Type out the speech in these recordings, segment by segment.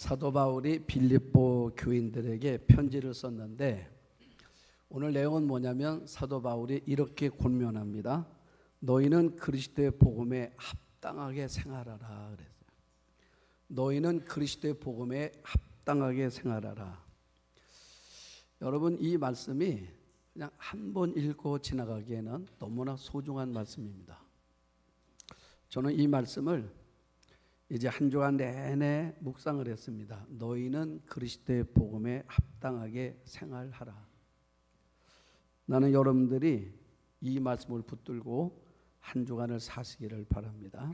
사도 바울이 빌립보 교인들에게 편지를 썼는데 오늘 내용은 뭐냐면 사도 바울이 이렇게 권면합니다. 너희는 그리스도의 복음에 합당하게 생활하라 그랬어요. 너희는 그리스도의 복음에 합당하게 생활하라. 여러분, 이 말씀이 그냥 한 번 읽고 지나가기에는 너무나 소중한 말씀입니다. 저는 이 말씀을 이제 한 주간 내내 묵상을 했습니다. 너희는 그리스도의 복음에 합당하게 생활하라. 나는 여러분들이 이 말씀을 붙들고 한 주간을 사시기를 바랍니다.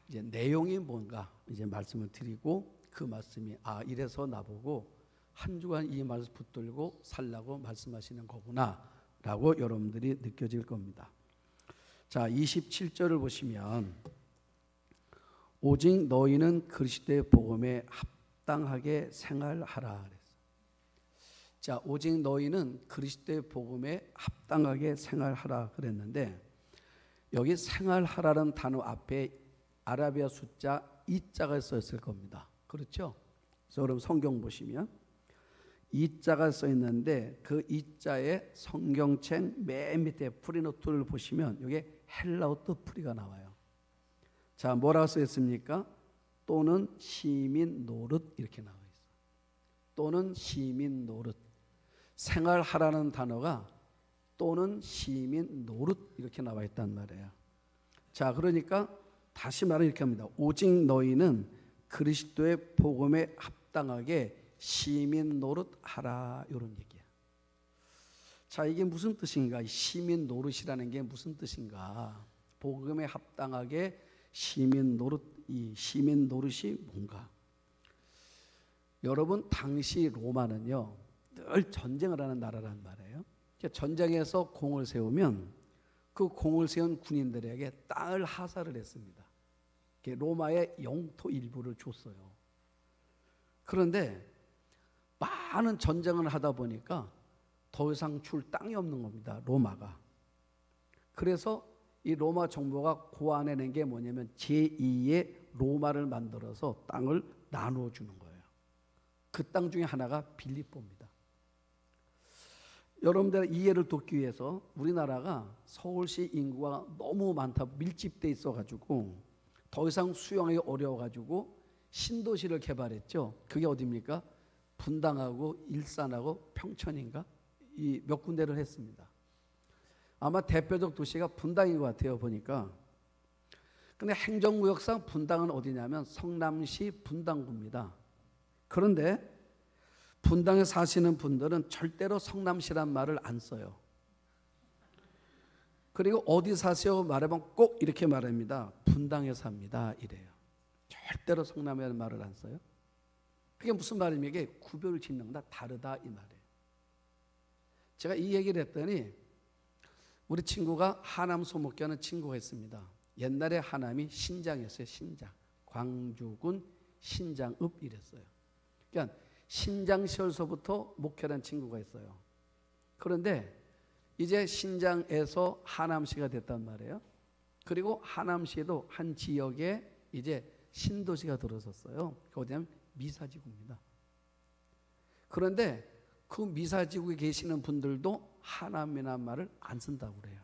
이제 내용이 뭔가 이제 말씀을 드리고 그 말씀이 이래서 나보고 한 주간 이 말씀 붙들고 살라고 말씀하시는 거구나라고 여러분들이 느껴질 겁니다. 자, 27절을 보시면 오직 너희는 그리스도의 복음에 합당하게 생활하라 그랬어요. 자, 오직 너희는 그리스도의 복음에 합당하게 생활하라 그랬는데 여기 생활하라는 단어 앞에 아라비아 숫자 2자가 써있을 겁니다. 그렇죠? 그래서 여러분 성경 보시면 2자가 써 있는데 그 2자의 성경책 맨 밑에 프리노트를 보시면 여기 헬라어 뜻풀이가 나와요. 자, 뭐라고 써 있습니까? 또는 시민 노릇 이렇게 나와 있어요. 또는 시민 노릇. 생활하라는 단어가 또는 시민 노릇 이렇게 나와 있단 말이에요. 자, 그러니까 다시 말을 이렇게 합니다. 오직 너희는 그리스도의 복음에 합당하게 시민 노릇 하라 이런 얘기야. 자, 이게 무슨 뜻인가? 시민 노릇이라는 게 무슨 뜻인가? 복음에 합당하게 시민 노릇, 이 시민 노릇이 뭔가? 여러분, 당시 로마는요 늘 전쟁을 하는 나라란 말이에요. 전쟁에서 공을 세우면 그 공을 세운 군인들에게 땅을 하사를 했습니다. 로마의 영토 일부를 줬어요. 그런데 많은 전쟁을 하다 보니까 더 이상 줄 땅이 없는 겁니다. 로마가. 그래서 이 로마 정부가 고안해낸 게 뭐냐면 제2의 로마를 만들어서 땅을 나누어 주는 거예요. 그 땅 중에 하나가 빌립보입니다. 여러분들 이해를 돕기 위해서 우리나라가 서울시 인구가 너무 많다 밀집돼 있어가지고 더 이상 수용하기 어려워가지고 신도시를 개발했죠. 그게 어디입니까? 분당하고 일산하고 평천인가? 이 몇 군데를 했습니다. 아마 대표적 도시가 분당인 것 같아요 보니까. 근데 행정구역상 분당은 어디냐면 성남시 분당구입니다. 그런데 분당에 사시는 분들은 절대로 성남시란 말을 안 써요. 그리고 어디 사세요 말하면 꼭 이렇게 말합니다. 분당에 삽니다 이래요. 절대로 성남이라는 말을 안 써요. 그게 무슨 말입니까? 이게 구별을 짓는 거다 다르다 이 말이에요. 제가 이 얘기를 했더니 우리 친구가 하남 소목교하는 친구가 있습니다. 옛날에 하남이 신장이었어요. 신장. 광주군 신장읍 이랬어요. 그러니까 신장시절서부터 목회한 친구가 있어요. 그런데 이제 신장에서 하남시가 됐단 말이에요. 그리고 하남시에도 한 지역에 이제 신도시가 들어섰어요. 어디냐면 미사지구입니다. 그런데 그 미사지구에 계시는 분들도 하남이라는 말을 안 쓴다고 그래요.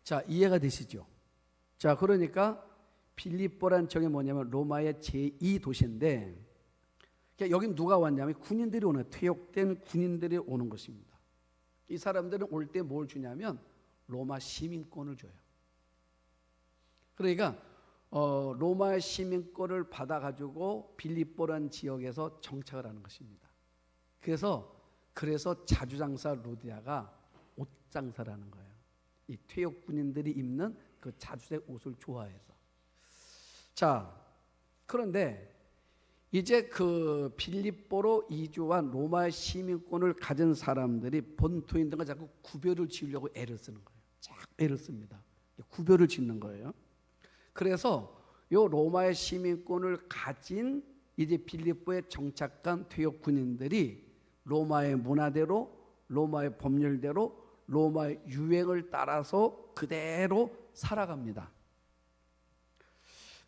자, 이해가 되시죠? 자, 그러니까 빌립보란 쪽이 뭐냐면 로마의 제2도시인데 여긴 누가 왔냐면 군인들이 오는, 퇴역된 군인들이 오는 것입니다. 이 사람들은 올 때 뭘 주냐면 로마 시민권을 줘요. 그러니까 로마의 시민권을 받아가지고 빌립보란 지역에서 정착을 하는 것입니다. 그래서 자주장사 루디아가 옷장사라는 거예요. 이 퇴역 군인들이 입는 그 자주색 옷을 좋아해서. 자, 그런데 이제 그 빌립보로 이주한 로마의 시민권을 가진 사람들이 본토인들과 자꾸 구별을 지으려고 애를 쓰는 거예요. 자꾸 애를 씁니다. 구별을 짓는 거예요. 그래서 요 로마의 시민권을 가진 이제 빌립보에 정착한 퇴역 군인들이 로마의 문화대로, 로마의 법률대로, 로마의 유행을 따라서 그대로 살아갑니다.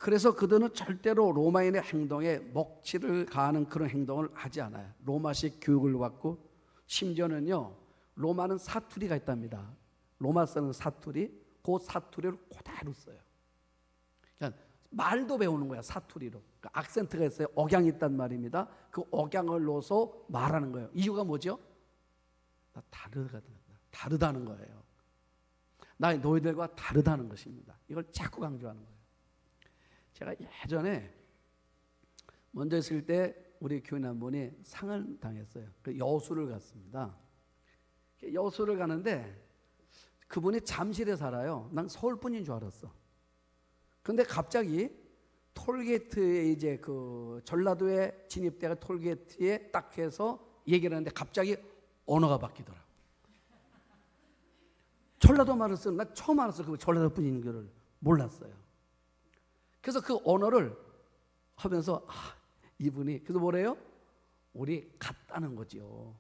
그래서 그들은 절대로 로마인의 행동에 먹칠을 가하는 그런 행동을 하지 않아요. 로마식 교육을 받고, 심지어는요 로마는 사투리가 있답니다. 로마 쓰는 사투리, 그 사투리를 그대로 써요. 그러니까 말도 배우는 거야, 사투리로. 그러니까 악센트가 있어요. 억양이 있단 말입니다. 그 억양을 넣어서 말하는 거예요. 이유가 뭐죠? 나 다르다는 거예요. 나 너희들과 다르다는 것입니다. 이걸 자꾸 강조하는 거예요. 제가 예전에 먼저 있을 때 우리 교인 한 분이 상을 당했어요. 그 여수를 갔습니다. 여수를 가는데 그분이 잠실에 살아요. 난 서울 분인 줄 알았어. 근데 갑자기 톨게이트에 이제 그 전라도에 진입대가 톨게이트에 딱 해서 얘기를 하는데 갑자기 언어가 바뀌더라고. 전라도 말을 쓰는, 나 처음 알았어. 그 전라도 분인 걸 몰랐어요. 그래서 그 언어를 하면서 이분이 그래서 뭐래요? 우리 같다는 거죠.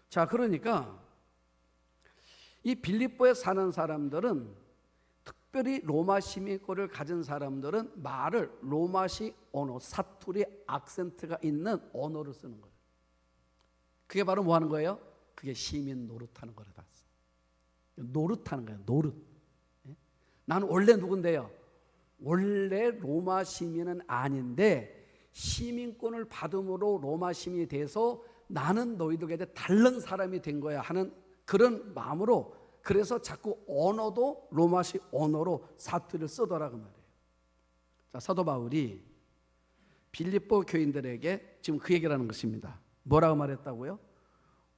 자, 그러니까 이 빌립보에 사는 사람들은, 특별히 로마 시민권을 가진 사람들은 말을 로마식 언어, 사투리, 악센트가 있는 언어를 쓰는 거예요. 그게 바로 뭐 하는 거예요? 그게 시민 노릇하는 거라 봤어. 노릇하는 거예요. 노릇. 나는 원래 누군데요? 원래 로마 시민은 아닌데 시민권을 받음으로 로마 시민이 돼서 나는 너희들에게 다른 사람이 된 거야 하는 그런 마음으로, 그래서 자꾸 언어도 로마식 언어로 사투리를 쓰더라 그 말이에요. 자, 사도 바울이 빌립보 교인들에게 지금 그 얘기를 하는 것입니다. 뭐라고 말했다고요?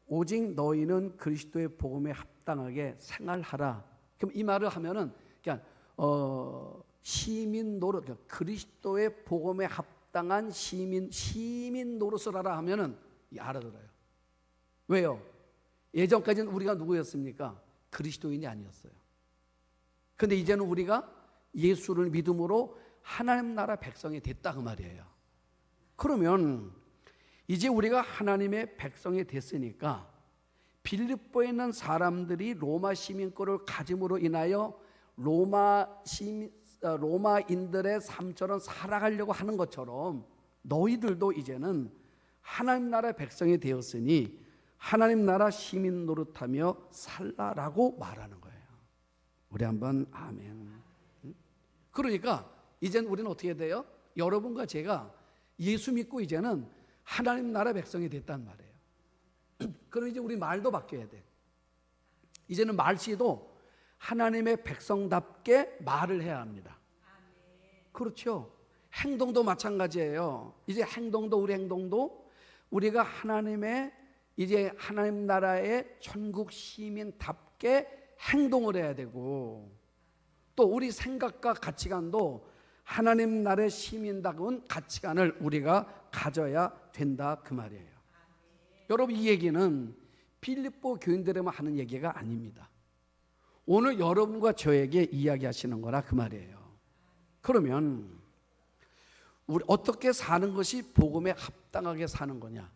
오직 너희는 그리스도의 복음에 합당하게 생활하라. 그럼 이 말을 하면은 그냥 시민 노릇, 그리스도의 복음에 합당한 시민 노릇을 하라 하면은 알아들어요. 왜요? 예전까지는 우리가 누구였습니까? 그리스도인이 아니었어요. 근데 이제는 우리가 예수를 믿음으로 하나님 나라 백성이 됐다 그 말이에요. 그러면 이제 우리가 하나님의 백성이 됐으니까 빌립보에 있는 사람들이 로마 시민권을 가짐으로 인하여 로마인들의 삶처럼 살아가려고 하는 것처럼 너희들도 이제는 하나님 나라 백성이 되었으니 하나님 나라 시민 노릇하며 살라라고 말하는 거예요. 우리 한번 아멘. 그러니까 이제는 우리는 어떻게 돼요? 여러분과 제가 예수 믿고 이제는 하나님 나라 백성이 됐단 말이에요. 그럼 이제 우리 말도 바뀌어야 돼. 이제는 말씨도 하나님의 백성답게 말을 해야 합니다. 그렇죠. 행동도 마찬가지예요. 이제 우리 행동도 우리가 이제 하나님 나라의 천국 시민답게 행동을 해야 되고, 또 우리 생각과 가치관도 하나님 나라의 시민다운 가치관을 우리가 가져야 된다 그 말이에요. 여러분, 이 얘기는 빌립보 교인들에만 하는 얘기가 아닙니다. 오늘 여러분과 저에게 이야기하시는 거라 그 말이에요. 그러면 우리 어떻게 사는 것이 복음에 합당하게 사는 거냐?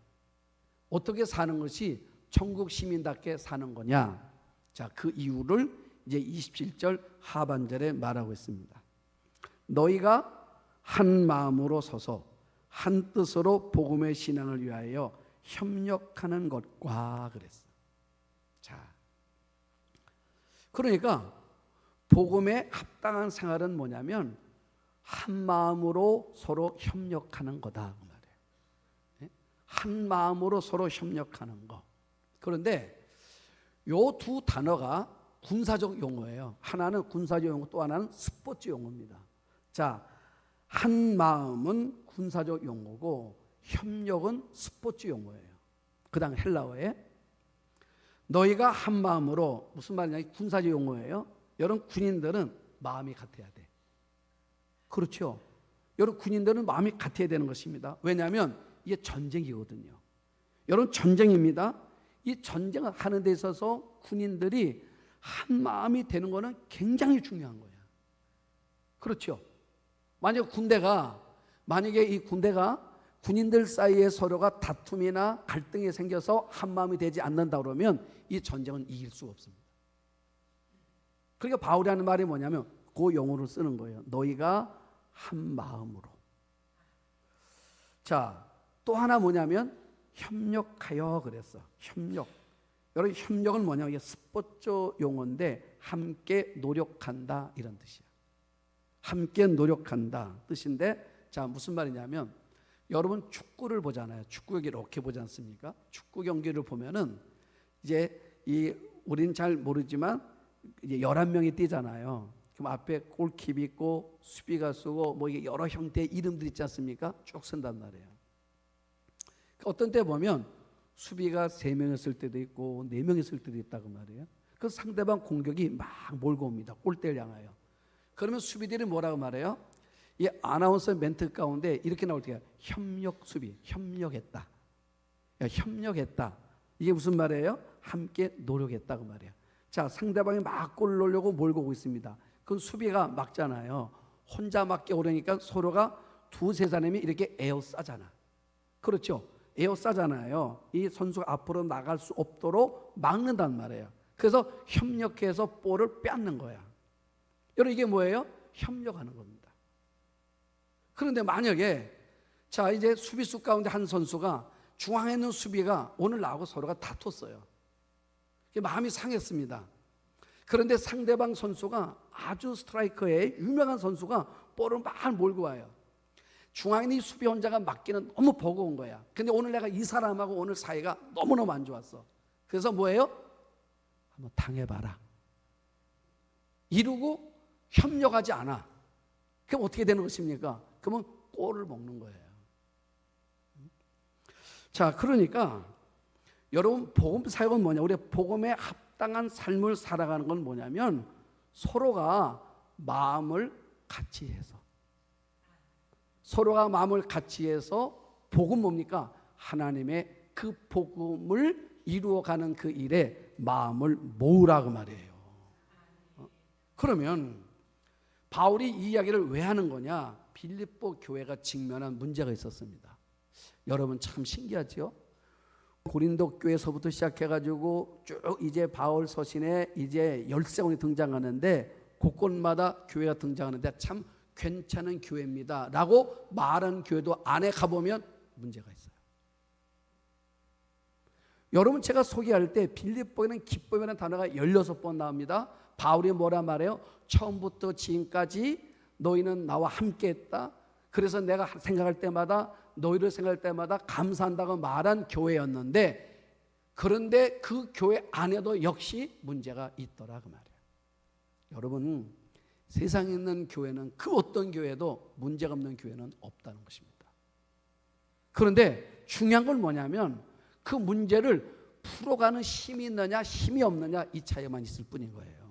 어떻게 사는 것이 천국 시민답게 사는 거냐? 자, 그 이유를 이제 27절 하반절에 말하고 있습니다. 너희가 한 마음으로 서서 한 뜻으로 복음의 신앙을 위하여 협력하는 것과 그랬어. 자, 그러니까 복음에 합당한 생활은 뭐냐면 한 마음으로 서로 협력하는 거다 그 말이에요. 한 마음으로 서로 협력하는 거. 그런데 요 두 단어가 군사적 용어예요. 하나는 군사적 용어, 또 하나는 스포츠 용어입니다. 자, 한 마음은 군사적 용어고 협력은 스포츠 용어예요. 그 다음 헬라어에 너희가 한 마음으로, 무슨 말이냐, 군사적 용어예요. 여러분 군인들은 마음이 같아야 돼. 그렇죠. 여러분 군인들은 마음이 같아야 되는 것입니다. 왜냐하면 이게 전쟁이거든요. 여러분 전쟁입니다. 이 전쟁을 하는 데 있어서 군인들이 한 마음이 되는 것은 굉장히 중요한 거예요. 그렇죠. 만약에 이 군대가 군인들 사이에 서로가 다툼이나 갈등이 생겨서 한 마음이 되지 않는다 그러면 이 전쟁은 이길 수가 없습니다. 그러니까 바울이 하는 말이 뭐냐면 그 용어를 쓰는 거예요. 너희가 한 마음으로. 자, 또 하나 뭐냐면 협력하여 그랬어. 협력. 여러분, 협력은 뭐냐? 이게 스포츠 용어인데 함께 노력한다 이런 뜻이야. 함께 노력한다 뜻인데, 자, 무슨 말이냐면 여러분 축구를 보잖아요. 축구 경기 이렇게 보지 않습니까? 축구 경기를 보면은 이제 우린 잘 모르지만 이제 11명이 뛰잖아요. 그럼 앞에 골킵이 있고 수비가 쓰고 뭐 이게 여러 형태의 이름들 있지 않습니까? 쭉 쓴단 말이에요. 어떤 때 보면 수비가 3명 있을 때도 있고 4명 있을 때도 있다고 말이에요. 그 상대방 공격이 막 몰고 옵니다. 골대를 향하여. 그러면 수비들이 뭐라고 말해요? 이 아나운서 멘트 가운데 이렇게 나올 때가 협력 수비, 협력했다. 야, 협력했다. 이게 무슨 말이에요? 함께 노력했다 그 말이에요. 자, 상대방이 막 골 넣으려고 몰고 오고 있습니다. 그건 수비가 막잖아요. 혼자 막게 오려니까 서로가 2-3사람이 이렇게 에어싸잖아. 그렇죠? 에어싸잖아요. 이 선수가 앞으로 나갈 수 없도록 막는단 말이에요. 그래서 협력해서 볼을 빼앗는 거야. 여러분, 이게 뭐예요? 협력하는 겁니다. 그런데 만약에 자, 이제 수비수 가운데 한 선수가 중앙에 있는 수비가 오늘 나하고 서로가 다퉜어요. 마음이 상했습니다. 그런데 상대방 선수가 아주 스트라이커의 유명한 선수가 볼을 막 몰고 와요. 중앙에 있는 수비 혼자가 맞기는 너무 버거운 거야. 근데 오늘 내가 이 사람하고 오늘 사이가 너무너무 안 좋았어. 그래서 뭐예요? 한번 당해봐라. 이러고 협력하지 않아. 그럼 어떻게 되는 것입니까? 그러면 골을 먹는 거예요. 자, 그러니까 여러분, 복음 사역은 뭐냐? 우리 복음에 합당한 삶을 살아가는 건 뭐냐면 서로가 마음을 같이 해서, 서로가 마음을 같이 해서 복음 뭡니까? 하나님의 그 복음을 이루어가는 그 일에 마음을 모으라고 말이에요. 그러면 바울이 이 이야기를 왜 하는 거냐? 빌립보 교회가 직면한 문제가 있었습니다. 여러분, 참 신기하죠? 고린도 교회에서부터 시작해가지고 쭉 이제 바울 서신에 이제 13권이 등장하는데 곳곳마다 교회가 등장하는데 참 괜찮은 교회입니다 라고 말하는 교회도 안에 가보면 문제가 있어요. 여러분, 제가 소개할 때 빌립보에는 기쁨이라는 단어가 16번 나옵니다. 바울이 뭐라 말해요? 처음부터 지금까지 너희는 나와 함께 했다. 그래서 내가 생각할 때마다, 너희를 생각할 때마다 감사한다고 말한 교회였는데, 그런데 그 교회 안에도 역시 문제가 있더라 그 말이에요. 여러분, 세상에 있는 교회는 그 어떤 교회도 문제가 없는 교회는 없다는 것입니다. 그런데 중요한 건 뭐냐면 그 문제를 풀어가는 힘이 있느냐 힘이 없느냐 이 차이만 있을 뿐인 거예요.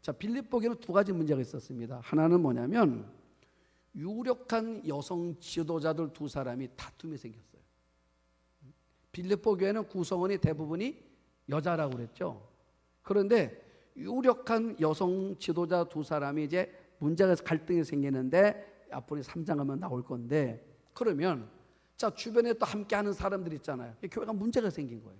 자, 빌립보교는 2가지 문제가 있었습니다. 하나는 뭐냐면 유력한 여성 지도자들 2사람이 다툼이 생겼어요. 빌립보 교회는 구성원이 대부분이 여자라고 그랬죠. 그런데 유력한 여성 지도자 2사람이 이제 문제가 갈등이 생기는데 앞으로 3장 가면 나올 건데, 그러면 자, 주변에 또 함께하는 사람들 있잖아요. 교회가 문제가 생긴 거예요.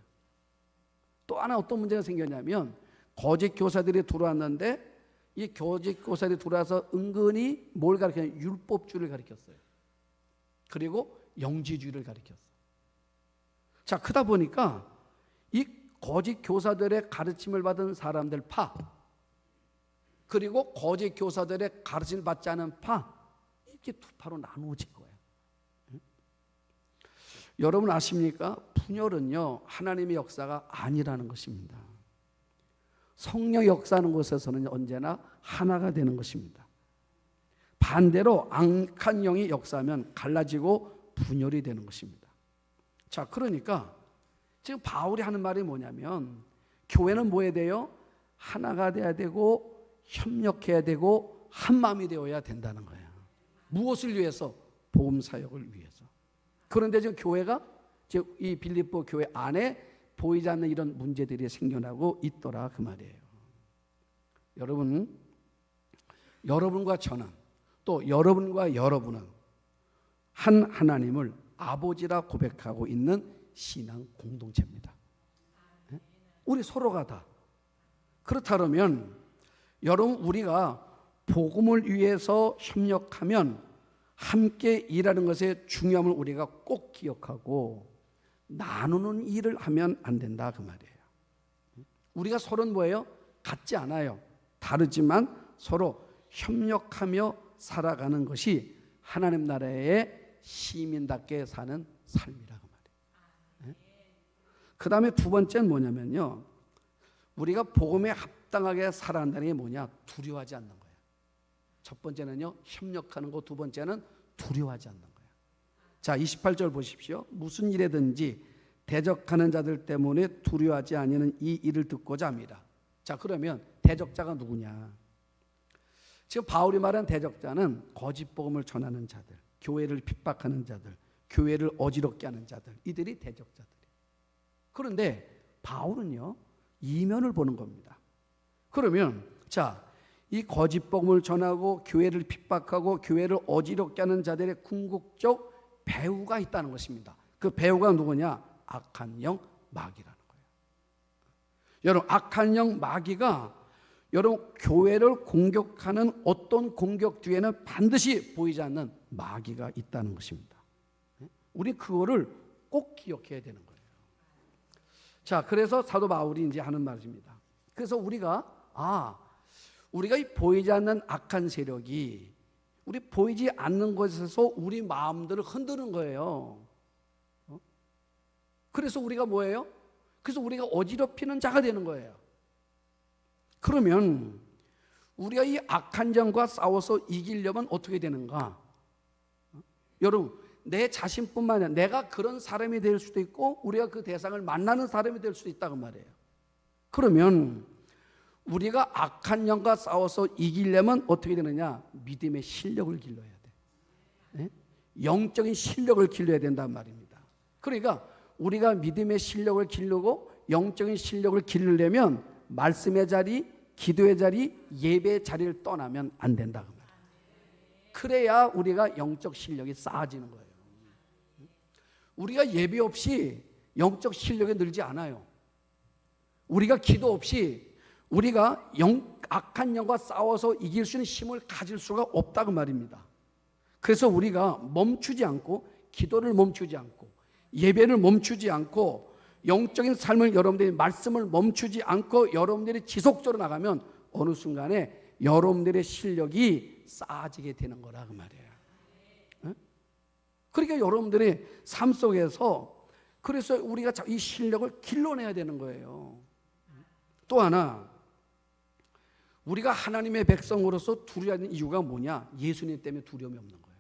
또 하나 어떤 문제가 생겼냐면 거짓 교사들이 들어왔는데 이 거짓 교사들이 들어와서 은근히 뭘 가르치냐면 율법주의를 가르쳤어요. 그리고 영지주의를 가르쳤어요. 자, 그러다 보니까 이 거짓 교사들의 가르침을 받은 사람들 파, 그리고 거짓 교사들의 가르침을 받지 않은 파, 이렇게 2파로 나누어진 거예요. 여러분 아십니까? 분열은요 하나님의 역사가 아니라는 것입니다. 성령 역사하는 곳에서는 언제나 하나가 되는 것입니다. 반대로 악한 영이 역사하면 갈라지고 분열이 되는 것입니다. 자, 그러니까 지금 바울이 하는 말이 뭐냐면 교회는 뭐 해야 돼요? 하나가 돼야 되고 협력해야 되고 한 마음이 되어야 된다는 거예요. 무엇을 위해서? 복음 사역을 위해서. 그런데 지금 교회가 지금 이 빌립보 교회 안에 보이지 않는 이런 문제들이 생겨나고 있더라 그 말이에요. 여러분, 여러분과 저는, 또 여러분과 여러분은 한 하나님을 아버지라 고백하고 있는 신앙 공동체입니다. 우리 서로가 다. 그렇다면 여러분, 우리가 복음을 위해서 협력하면 함께 일하는 것의 중요함을 우리가 꼭 기억하고 나누는 일을 하면 안 된다 그 말이에요. 우리가 서로는 뭐예요? 같지 않아요. 다르지만 서로 협력하며 살아가는 것이 하나님 나라의 시민답게 사는 삶이라고 말이에요. 그 다음에 두 번째는 뭐냐면요, 우리가 복음에 합당하게 살아야 한다는 게 뭐냐? 두려워하지 않는 거예요. 첫 번째는요, 협력하는 거. 두 번째는 두려워하지 않는 거예요. 자, 28절 보십시오. 무슨 일에든지 대적하는 자들 때문에 두려워하지 아니하는 이 일을 듣고자 합니다. 자, 그러면 대적자가 누구냐? 지금 바울이 말한 대적자는 거짓 복음을 전하는 자들, 교회를 핍박하는 자들, 교회를 어지럽게 하는 자들, 이들이 대적자들이에요. 그런데 바울은요, 이면을 보는 겁니다. 그러면 자, 이 거짓 복음을 전하고 교회를 핍박하고 교회를 어지럽게 하는 자들의 궁극적 배후가 있다는 것입니다. 그 배후가 누구냐? 악한 영 마귀라는 거예요. 여러분, 악한 영 마귀가 여러분 교회를 공격하는 어떤 공격 뒤에는 반드시 보이지 않는 마귀가 있다는 것입니다. 우리 그거를 꼭 기억해야 되는 거예요. 자, 그래서 사도 바울이 이제 하는 말입니다. 그래서 우리가 이 보이지 않는 악한 세력이 우리 보이지 않는 곳에서 우리 마음들을 흔드는 거예요. 그래서 우리가 뭐예요? 그래서 우리가 어지럽히는 자가 되는 거예요. 그러면 우리가 이 악한 영과 싸워서 이기려면 어떻게 되는가? 여러분, 내 자신뿐만 아니라 내가 그런 사람이 될 수도 있고 우리가 그 대상을 만나는 사람이 될 수도 있다고 말이에요. 그러면 우리가 악한 영과 싸워서 이기려면 어떻게 되느냐? 믿음의 실력을 길러야 돼. 네? 영적인 실력을 길러야 된단 말입니다. 그러니까 우리가 믿음의 실력을 기르고 영적인 실력을 기르려면 말씀의 자리, 기도의 자리, 예배의 자리를 떠나면 안 된다고 말이에요. 그래야 우리가 영적 실력이 쌓아지는 거예요. 우리가 예배 없이 영적 실력이 늘지 않아요. 우리가 기도 없이 우리가 악한 영과 싸워서 이길 수 있는 힘을 가질 수가 없다고 말입니다. 그래서 우리가 멈추지 않고 기도를 멈추지 않고 예배를 멈추지 않고 영적인 삶을 여러분들이 말씀을 멈추지 않고 여러분들이 지속적으로 나가면 어느 순간에 여러분들의 실력이 쌓아지게 되는 거라 그 말이에요. 그러니까 여러분들의 삶 속에서 그래서 우리가 이 실력을 길러내야 되는 거예요. 또 하나, 우리가 하나님의 백성으로서 두려워하는 이유가 뭐냐? 예수님 때문에 두려움이 없는 거예요.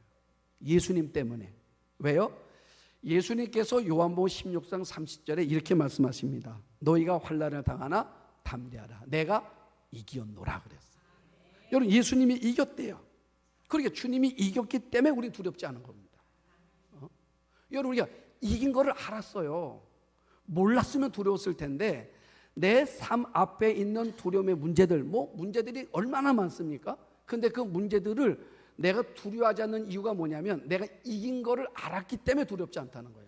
예수님 때문에. 왜요? 예수님께서 요한복음 16장 30절에 이렇게 말씀하십니다. 너희가 환난을 당하나 담대하라. 내가 이기었노라 그랬어요. 여러분, 예수님이 이겼대요. 그러니까 주님이 이겼기 때문에 우리는 두렵지 않은 겁니다. 여러분, 우리가 이긴 거를 알았어요. 몰랐으면 두려웠을 텐데 내 삶 앞에 있는 두려움의 문제들, 문제들이 얼마나 많습니까? 근데 그 문제들을 내가 두려워하지 않는 이유가 뭐냐면 내가 이긴 거를 알았기 때문에 두렵지 않다는 거야.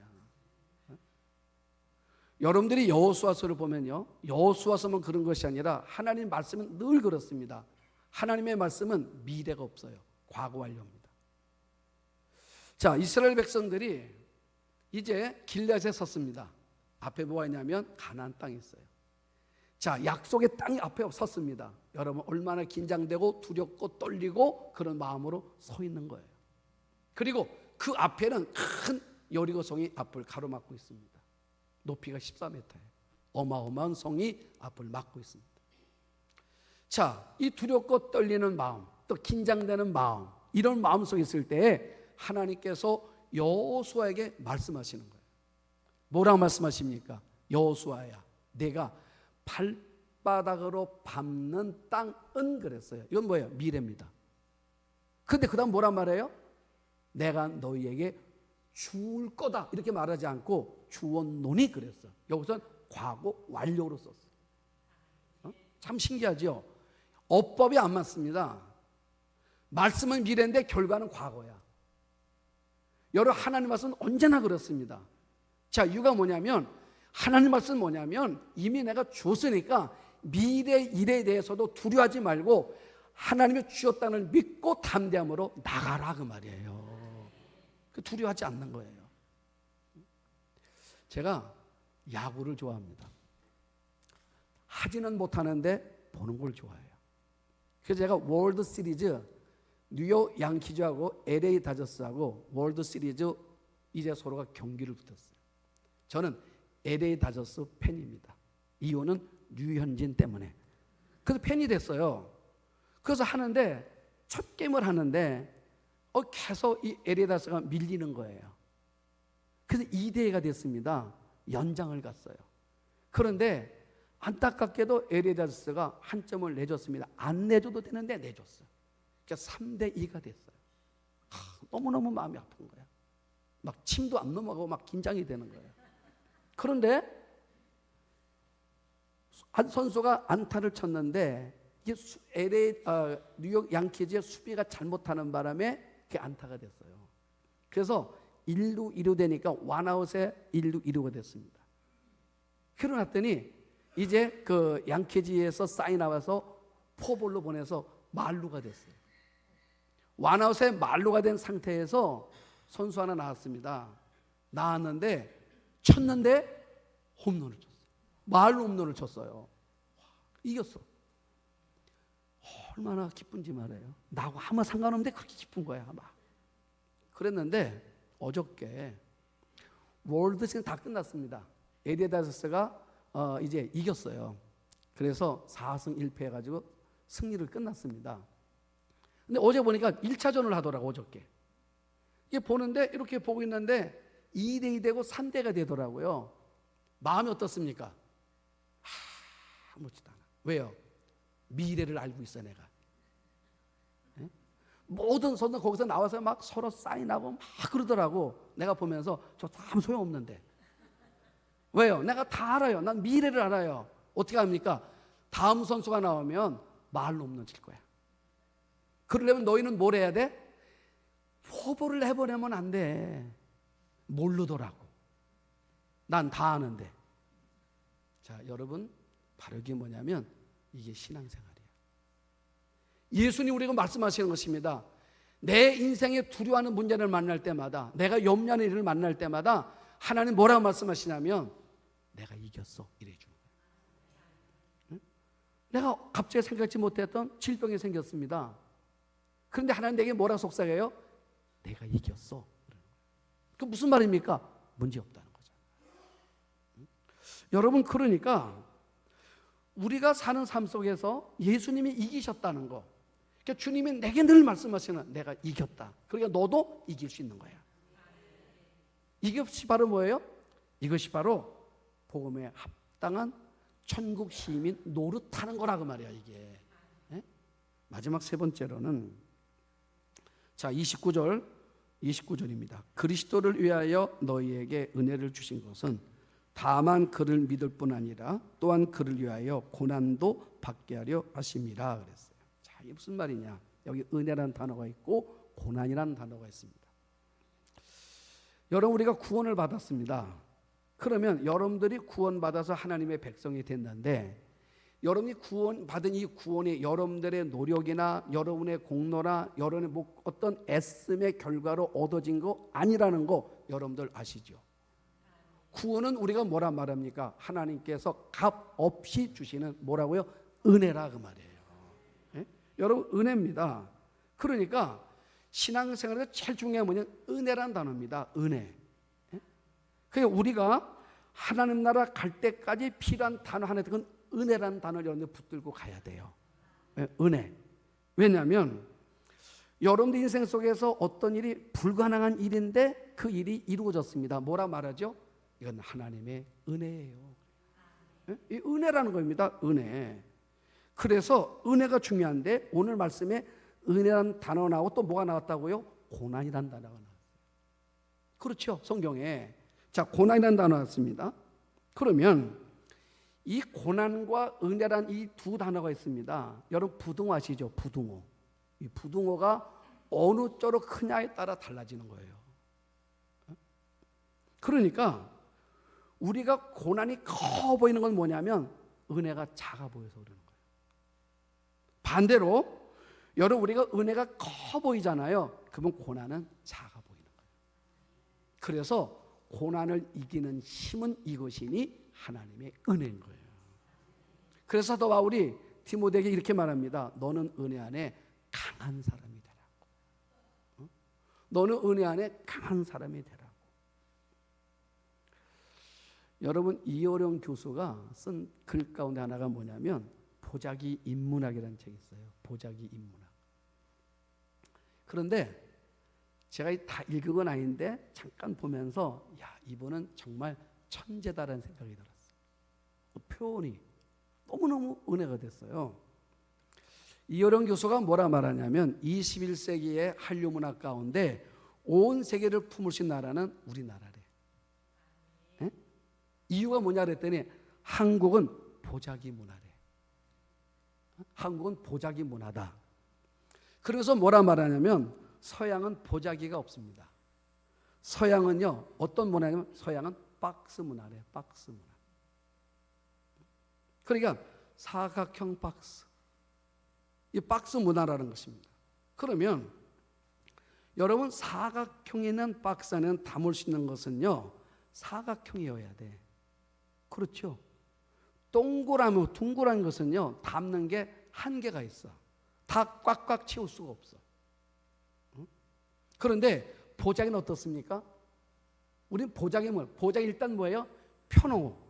여러분들이 여호수아서를 보면요, 여호수아서만 그런 것이 아니라 하나님 말씀은 늘 그렇습니다. 하나님의 말씀은 미래가 없어요. 과거 완료입니다. 자, 이스라엘 백성들이 이제 길앗에 섰습니다. 앞에 뭐가 있냐면 가나안 땅이 있어요. 자, 약속의 땅이 앞에 섰습니다. 여러분, 얼마나 긴장되고 두렵고 떨리고 그런 마음으로 서 있는 거예요. 그리고 그 앞에는 큰 여리고 성이 앞을 가로막고 있습니다. 높이가 14m예요. 어마어마한 성이 앞을 막고 있습니다. 자, 이 두렵고 떨리는 마음, 또 긴장되는 마음, 이런 마음 속에 있을 때 하나님께서 여호수아에게 말씀하시는 거예요. 뭐라고 말씀하십니까? 여호수아야, 내가 발바닥으로 밟는 땅은 그랬어요. 이건 뭐예요? 미래입니다. 근데 그 다음 뭐란 말이에요? 내가 너희에게 줄 거다 이렇게 말하지 않고 주었노니 그랬어. 여기서는 과거 완료로 썼어요. 참 신기하죠? 어법이 안 맞습니다. 말씀은 미래인데 결과는 과거야. 여러분, 하나님 말씀은 언제나 그렇습니다. 자, 이유가 뭐냐면 하나님 말씀은 뭐냐면 이미 내가 줬으니까 미래 일에 대해서도 두려워하지 말고 하나님이 주셨다는 믿고 담대함으로 나가라 그 말이에요. 두려워하지 않는 거예요. 제가 야구를 좋아합니다. 하지는 못하는데 보는 걸 좋아해요. 그래서 제가 월드 시리즈 뉴욕 양키즈하고 LA 다저스하고 월드 시리즈 이제 서로가 경기를 붙었어요. 저는 LA 다저스 팬입니다. 이유는 류현진 때문에. 그래서 팬이 됐어요. 그래서 하는데 첫 게임을 하는데 계속 이 LA 다저스가 밀리는 거예요. 그래서 2대2가 됐습니다. 연장을 갔어요. 그런데 안타깝게도 LA 다저스가 한 점을 내줬습니다. 안 내줘도 되는데 내줬어요. 그러니까 3대2가 됐어요. 너무너무 마음이 아픈 거야. 막 침도 안 넘어가고 막 긴장이 되는 거예요. 그런데 한 선수가 안타를 쳤는데 이게 뉴욕 양키즈의 수비가 잘못하는 바람에 그게 안타가 됐어요. 그래서 1루 2루 되니까 원아웃에 1루 2루가 됐습니다. 그러났더니 이제 그 양키즈에서 사인 나와서 포볼로 보내서 말루가 됐어요. 원아웃에 말루가 된 상태에서 선수 하나 나왔습니다. 나왔는데 쳤는데 홈런을 쳤어요. 말루 홈런을 쳤어요. 이겼어. 얼마나 기쁜지 말해요. 나하고 아무 상관없는데 그렇게 기쁜 거야. 막. 그랬는데 어저께 월드 시리즈 다 끝났습니다. LA 다저스가 이제 이겼어요. 그래서 4승 1패 해가지고 승리를 끝났습니다. 근데 어제 보니까 1차전을 하더라고. 어저께 이게 보는데 이렇게 보고 있는데 2대2 되고 3대가 되더라고요. 마음이 어떻습니까? 아무렇지도 않아. 왜요? 미래를 알고 있어 내가. 네? 모든 선수 거기서 나와서 막 서로 사인하고 막 그러더라고. 내가 보면서 저 아무 소용없는데. 왜요? 내가 다 알아요. 난 미래를 알아요. 어떻게 합니까? 다음 선수가 나오면 말로 없는 칠 거야. 그러려면 너희는 뭘 해야 돼? 포부를 해보려면 안 돼. 모르더라고. 난 다 아는데. 자, 여러분, 바로 이게 뭐냐면 이게 신앙생활이에요. 예수님 우리가 말씀하시는 것입니다. 내 인생에 두려워하는 문제를 만날 때마다, 내가 염려하는 일을 만날 때마다 하나님 뭐라고 말씀하시냐면 내가 이겼어 이래 주는 거예요. 응? 내가 갑자기 생각지 못했던 질병이 생겼습니다. 그런데 하나님 내게 뭐라고 속삭여요? 내가 이겼어. 그 무슨 말입니까? 문제 없다는 거죠. 응? 여러분, 그러니까 우리가 사는 삶 속에서 예수님이 이기셨다는 거, 그러니까 주님이 내게 늘 말씀하시는 내가 이겼다. 그러니까 너도 이길 수 있는 거야. 이것이 바로 뭐예요? 이것이 바로 복음에 합당한 천국 시민 노릇하는 거라고 말이야 이게. 네? 마지막 세 번째로는 자 29절입니다. 그리스도를 위하여 너희에게 은혜를 주신 것은 다만 그를 믿을 뿐 아니라 또한 그를 위하여 고난도 받게 하려 하심이라 그랬어요. 자, 이게 무슨 말이냐? 여기 은혜라는 단어가 있고 고난이라는 단어가 있습니다. 여러분, 우리가 구원을 받았습니다. 그러면 여러분들이 구원받아서 하나님의 백성이 됐는데, 여러분이 구원받은 이 구원이 여러분들의 노력이나 여러분의 공로나 여러분의 어떤 애씀의 결과로 얻어진 거 아니라는 거 여러분들 아시죠? 구원은 우리가 뭐라 말합니까? 하나님께서 값 없이 주시는 뭐라고요? 은혜라 그 말이에요. 네? 여러분, 은혜입니다. 그러니까 신앙생활에서 제일 중요한 뭐냐? 은혜란 단어입니다. 은혜. 네? 그러니까 우리가 하나님 나라 갈 때까지 필요한 단어 하나, 그건 은혜라는 단어를 여러분들 붙들고 가야 돼요. 네? 은혜. 왜냐하면 여러분들 인생 속에서 어떤 일이 불가능한 일인데 그 일이 이루어졌습니다. 뭐라 말하죠? 이건 하나님의 은혜예요. 네? 이 은혜라는 겁니다. 은혜. 그래서 은혜가 중요한데 오늘 말씀에 은혜라는 단어 나오고 또 뭐가 나왔다고요? 고난이라는 단어가 나왔어요. 그렇죠, 성경에. 자, 고난이라는 단어 나왔습니다. 그러면 이 고난과 은혜란 이 두 단어가 있습니다. 여러분, 부등호 아시죠? 부등호. 이 부등호가 어느 쪽으로 크냐에 따라 달라지는 거예요. 그러니까 우리가 고난이 커 보이는 건 뭐냐면 은혜가 작아 보여서 그러는 거예요. 반대로 여러분 우리가 은혜가 커 보이잖아요. 그러면 고난은 작아 보이는 거예요. 그래서 고난을 이기는 힘은 이것이니 하나님의 은혜인 거예요. 그래서 사도 바울이 디모데에게 이렇게 말합니다. 너는 은혜 안에 강한 사람이 되라고. 너는 은혜 안에 강한 사람이 되라고. 여러분 이어령 교수가 쓴 글 가운데 하나가 뭐냐면 보자기 인문학이라는 책이 있어요. 보자기 인문학. 그런데 제가 다 읽은 건 아닌데 잠깐 보면서 야, 이분은 정말 천재다라는 생각이 들었어요. 표현이 너무너무 은혜가 됐어요. 이어령 교수가 뭐라 말하냐면 21세기의 한류 문학 가운데 온 세계를 품으신 나라는 우리나라래. 에? 이유가 뭐냐 그랬더니 한국은 보자기 문화래. 한국은 보자기 문화다. 그래서 뭐라 말하냐면 서양은 보자기가 없습니다. 서양은요 어떤 문화냐면 서양은 박스 문화래. 박스 문화. 그러니까 사각형 박스. 이 박스 문화라는 것입니다. 그러면 여러분 사각형에 있는 박스 안에 담을 수 있는 것은요 사각형이어야 돼. 그렇죠? 동그라미 둥그란 것은요 담는 게 한계가 있어. 다 꽉꽉 채울 수가 없어. 그런데 보자기는 어떻습니까? 우리는 보자기 뭐예요? 보자기 일단 뭐예요? 펴놓고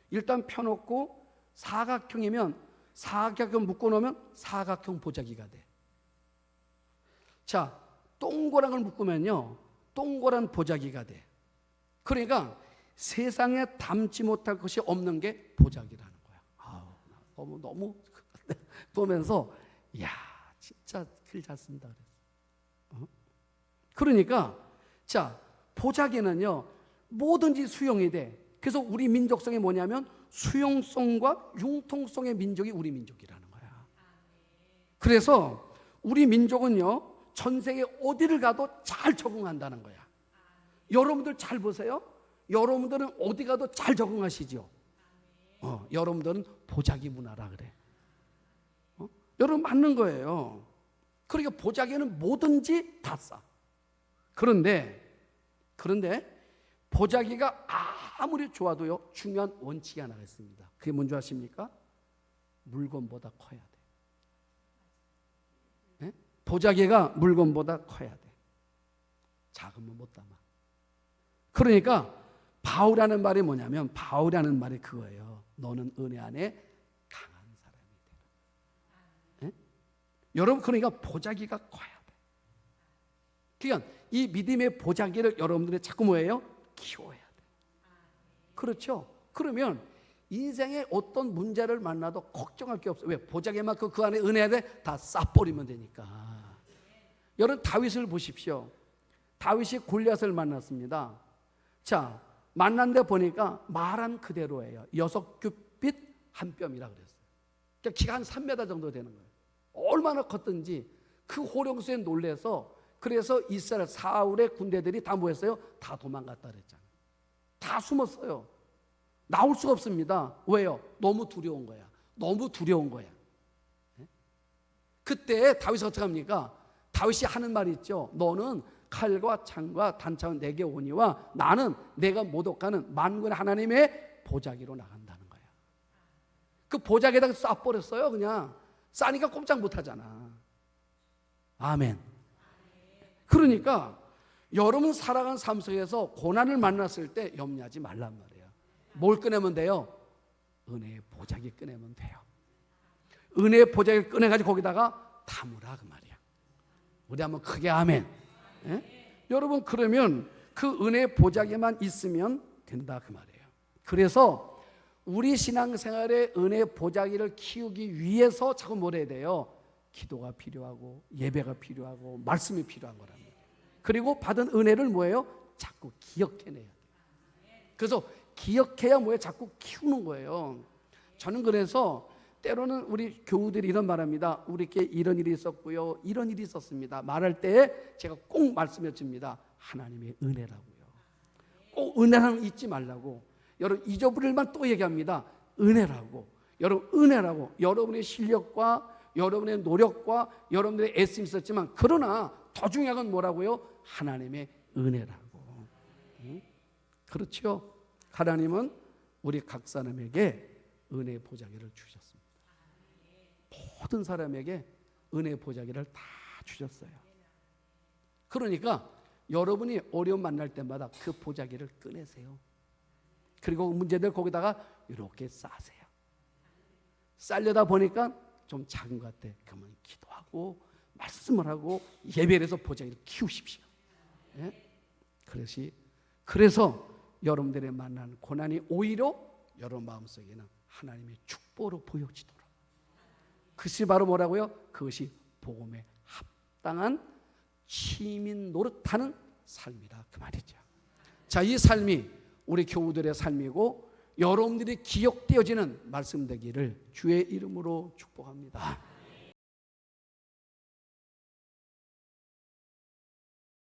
일단 펴놓고 사각형이면 사각형 묶어놓으면 사각형 보자기가 돼. 자, 동그란 걸 묶으면요 동그란 보자기가 돼. 그러니까 세상에 담지 못할 것이 없는 게 보자기라는 거야. 아우, 너무 보면서 야 진짜 글 잘 쓴다 그랬어. 그러니까 자 보자기는요 뭐든지 수용이 돼. 그래서 우리 민족성이 뭐냐면 수용성과 융통성의 민족이 우리 민족이라는 거야. 그래서 우리 민족은요 전 세계 어디를 가도 잘 적응한다는 거야. 여러분들 잘 보세요. 여러분들은 어디 가도 잘 적응하시죠. 여러분들은 보자기 문화라 그래. 여러분 맞는 거예요. 그러니까 보자기는 뭐든지 다 싸. 그런데 보자기가 아무리 좋아도요 중요한 원칙이 하나가 있습니다. 그게 뭔지 아십니까? 물건보다 커야 돼. 네? 보자기가 물건보다 커야 돼. 작으면 못 담아. 그러니까 바울이라는 말이 뭐냐면 바울이라는 말이 그거예요. 너는 은혜 안에 강한 사람이 되라. 네? 여러분 그러니까 보자기가 커야 돼. 그러니까 이 믿음의 보자기를 여러분들이 자꾸 뭐예요? 키워야 돼. 그렇죠? 그러면 인생에 어떤 문제를 만나도 걱정할 게 없어. 왜? 보자기만 그 안에 은혜야 돼? 다 싹버리면 되니까. 여러분 다윗을 보십시오. 다윗이 골리앗을 만났습니다. 자, 만난데 보니까 말한 그대로예요. 6규빗 한 뼘이라 그랬어요. 그러니까 키가 한 3m 정도 되는 거예요. 얼마나 컸든지 그 호령수에 놀래서 그래서 이스라엘 사울의 군대들이 다 뭐했어요? 다 도망갔다 그랬잖아요. 다 숨었어요. 나올 수가 없습니다. 왜요? 너무 두려운 거야. 너무 두려운 거야. 그때 다윗이 어떻게 합니까? 다윗이 하는 말이 있죠. 너는 칼과 창과 단창은 내게 오니와 나는 내가 모독하는 만군의 하나님의 보자기로 나간다는 거야. 그 보자기에다가 쏴버렸어요. 그냥 싸니까 꼼짝 못하잖아. 아멘. 그러니까 여러분 살아간 삶 속에서 고난을 만났을 때 염려하지 말란 말이에요. 뭘 꺼내면 돼요? 은혜의 보자기 꺼내면 돼요. 은혜의 보자기 꺼내가지고 거기다가 담으라 그 말이야. 우리 한번 크게 아멘. 예? 여러분 그러면 그 은혜의 보자기만 있으면 된다 그 말이에요. 그래서 우리 신앙생활의 은혜의 보자기를 키우기 위해서 자꾸 뭘 해야 돼요? 기도가 필요하고 예배가 필요하고 말씀이 필요한 거랍니다. 그리고 받은 은혜를 뭐예요? 자꾸 기억해내야 돼요. 그래서 기억해야 뭐예요? 자꾸 키우는 거예요. 저는 그래서 때로는 우리 교우들이 이런 말합니다. 우리께 이런 일이 있었고요. 이런 일이 있었습니다. 말할 때 제가 꼭 말씀해 줍니다. 하나님의 은혜라고요. 꼭 은혜라는 잊지 말라고. 여러분 잊어버릴만 또 얘기합니다. 은혜라고. 여러분 은혜라고. 여러분의 실력과 여러분의 노력과 여러분들의 애씀이 있었지만, 그러나 더 중요한 건 뭐라고요? 하나님의 은혜라고. 그렇죠? 하나님은 우리 각 사람에게 은혜의 보자기를 주셨습니다. 모든 사람에게 은혜의 보자기를 다 주셨어요. 그러니까 여러분이 어려움 만날 때마다 그 보자기를 꺼내세요. 그리고 문제들 거기다가 이렇게 싸세요. 싸려다 보니까 좀 작은 것 같아. 그러면 기도하고 말씀을 하고 예배를 해서 보자기를 키우십시오. 예? 그래서 여러분들의 만난 고난이 오히려 여러분 마음속에는 하나님의 축복으로 보여지도록. 그것이 바로 뭐라고요? 그것이 복음에 합당한 시민 노릇하는 삶이다, 그 말이죠. 자, 이 삶이 우리 교우들의 삶이고 여러분들이 기억되어지는 말씀 되기를 주의 이름으로 축복합니다.